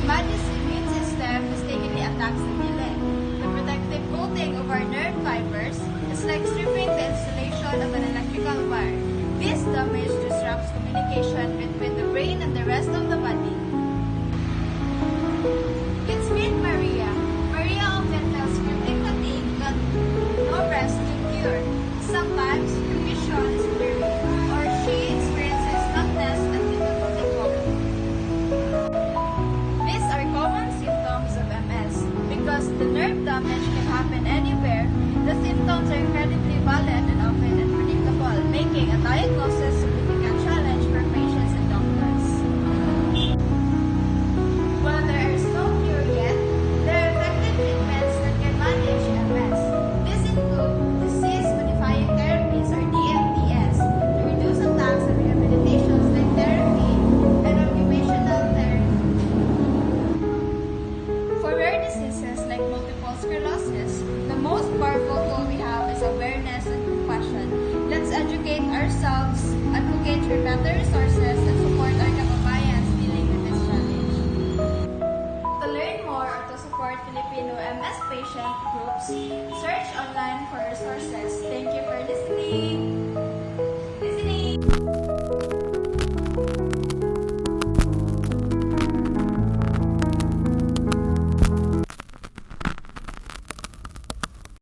body's immune system mistakenly attacks the millet. The protective coating of our nerve fibers is like stripping the insulation of an electrical wire. This damage disrupts communication between the brain and the rest of the body. Let's meet Maria. Maria often feels chronic fatigue but no rest to cure. Sometimes her vision is blurry or she experiences numbness and difficulty walking. These are common symptoms of MS. Because the nerve damage can happen anywhere, the symptoms are incredibly valid and often unpredictable, making a diagnosis a significant challenge for patients and doctors. While there is no cure yet, there are effective treatments that can manage MS. These include disease-modifying therapies or DMTs to reduce attacks and rehabilitations like therapy and occupational therapy. For rare diseases like multiple sclerosis, the most powerful tool we have is awareness and compassion. Let's educate ourselves, advocate for better resources, and support our kababayans dealing with this challenge. To learn more or to support Filipino MS patient groups, search online for resources. Thank you for listening.